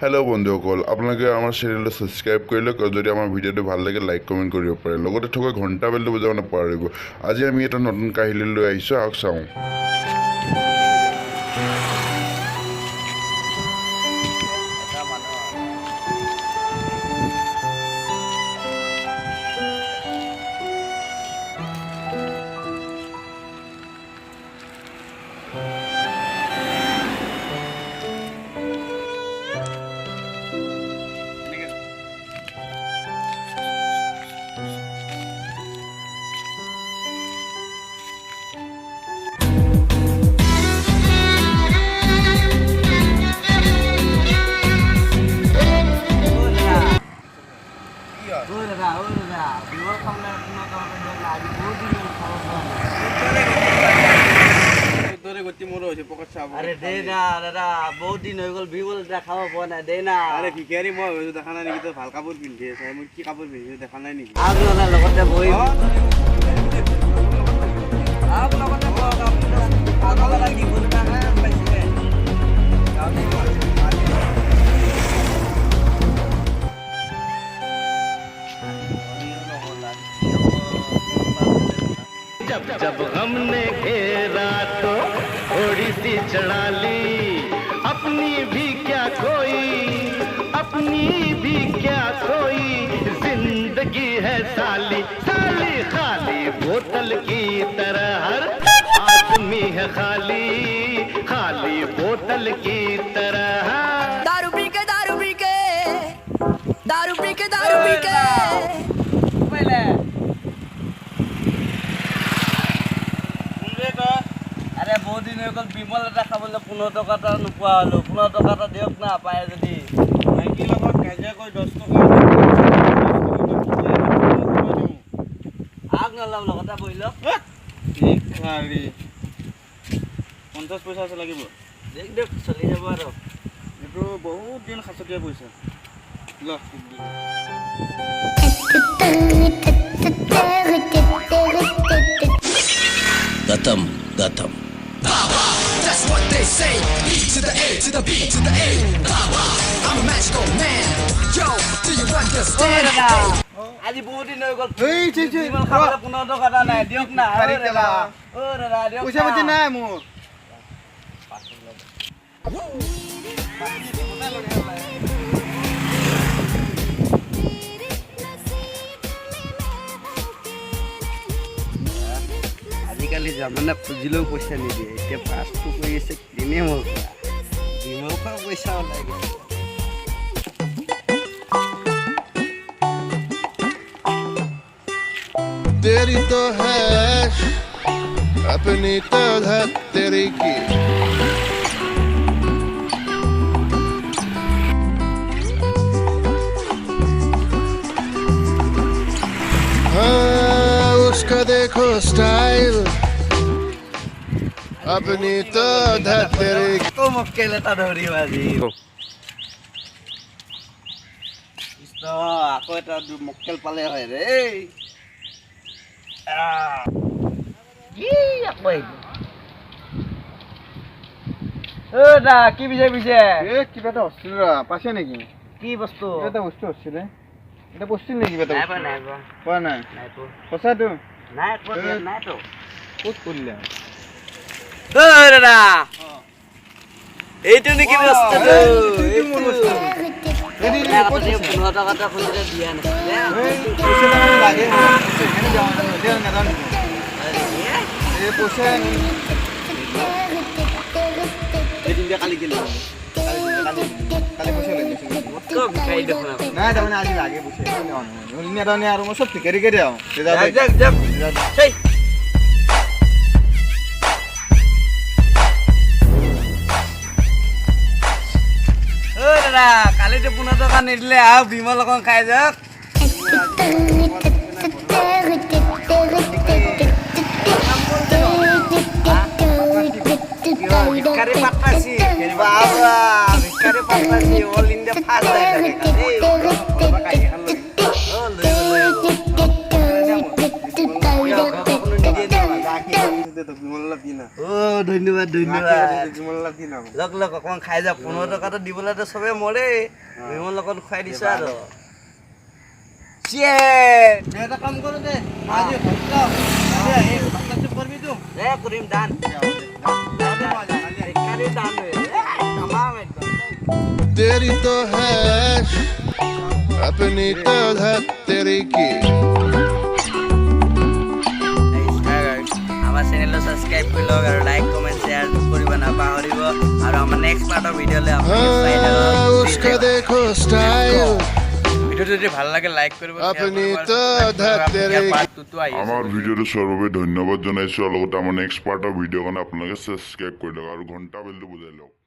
Hello' বন্ধুসকল, আপোনালোকে আমাৰ চেনেলটো ছাবস্ক্ৰাইব কৰিলে যদি আমাৰ ভিডিঅ'টো ভাল লাগে লাইক কমেণ্ট কৰিব পাৰে, লগতে থকা ঘণ্টা বেলটো বজাব নাপাহৰিব। আজি আমি এটা নতুন কাহিনী লৈ আহিছোঁ, আহক চাওঁ। अरे दे ना दादा बहुत दिन हो गल बिवल देखाव बना दे ना अरे भिखारी মই হয়তো দেখা নাই নেকি তো ভাল কাপোৰ পিন্ধি আছে মই কি কাপোৰ পিন্ধি দেখা নাই নেকি আগ না লগতে বই আগ লগতে বই আগলা লাগি বলতা না পাইছে जब जब हमने घेरा तो थोड़ी सी चढ़ा ली अपनी भी क्या कोई जिंदगी है साली साली खाली बोतल की तरह हर आदमी है खाली बोतल की तरह दारू पी के पहले अरे बहुत दिन हो गल बिमल এটা খাবলৈ 15 টকাটা নোপোৱা হলো 15 টকাটা দিওক না পায় যদি মাইকি লগত কাজিয়া কৰি 10 টকা আগ নলাম লগতে বইল ভিখাৰী 50 পইচা আছে লাগিব দেখ দেখ চলি যাব আৰু এইটো বহুত দিন খাচতীয়া পইচা ল Gatam. That's what they say. E to the A to the B to the A. I'm a magical man. Yo, do you understand? আজি বহুত দিন হৈ গল এই চি বিমল খাবলৈ 15 টকাটা নাই দিওক না ভিখাৰী তেলা। দাদা দিওক পইচা পাতি নাই মোৰ আজিকালি জামানা খুজিলেও পইচা নিদিয়ে এতিয়া পাছটো কৰি আছে দিনে মোৰ বিমল খোৱা পইচা ওলাই গৈছে तेरी तो है अपनी तो है तेरी की हाँ उसका देखो स्टाइल अपनी तो है तेरी আকৌ মক্কেল এটা ধৰিম আজি কৃষ্ণ আকৌ এটা মক্কেল পালে হয় ৰে কি পিছে এ কিবা এটা হছিল পাছে নেকি কি বস্তু এটা বস্তু হছিল এটা বস্তু নেকি কিবা নাই এটা নাই পোৱা নাই নাই সঁচাটো নাই নাই তো ক'ত কৰিলা দাদা এইটো নেকি বস্তুটো এইটো মোৰ বস্তু 15 টকাটা খুজিলে দিয়া নাছিলে পইচা লাগে এখানে যাওঁ দেও নাজানো এই পইচা এদিন কালি গেল কালি পইচা লৈ গৈছিল তো ভিখাৰী দেখোন নাই তাৰমানে আজি লাগে পইচা নাজানে আৰু মই চব ভিখাৰীকে দিওঁ যাক সেই দাদা কালিতো 15 টকা নিদিলে আৰু বিমল অকণ খাই যাওক ভিখাৰী পাটনাছি বাবা ভিখাৰী পাটনাছি অল ইণ্ডিয়া ফাৰ্ষ্ট ধন্যবাদ যিমান লাভ দি নাম লগ লগ অকণমান খাই যা 15 টকাটো দিবলৈতো চবে মৰেই বিমল লগত খুৱাই দিছো আৰু এটা কাম কৰো দে আজি হপ্তাহ এই হপ্তাহটো কৰবি তো কৰিম দান দান তমাম একদম तेरी तो है अपनी तो तेरी की আমাৰ চেনেলটো সাবস্ক্ৰাইব কৰি লওক আৰু লাইক কমেন্ট শেয়াৰ কৰিব নাপাহৰিব আৰু আমাৰ নেক্সট পাৰ্টৰ ভিডিঅ'লৈ हाँ उसका देखो स्टाइल ভিডিঅ'টো যদি ভাল লাগে লাইক কৰিব अपनी तो तेरी পাৰ্টটো আহি আমাৰ ভিডিঅ'টো চোৱাৰ বাবে ধন্যবাদ জনাইছোঁ আৰু লগতে আমাৰ নেক্সট পাৰ্টৰ ভিডিঅ' কাৰণে আপোনালোকে ছাবস্ক্ৰাইব কৰি লওক আৰু ঘণ্টা বেলটো বজাই লওক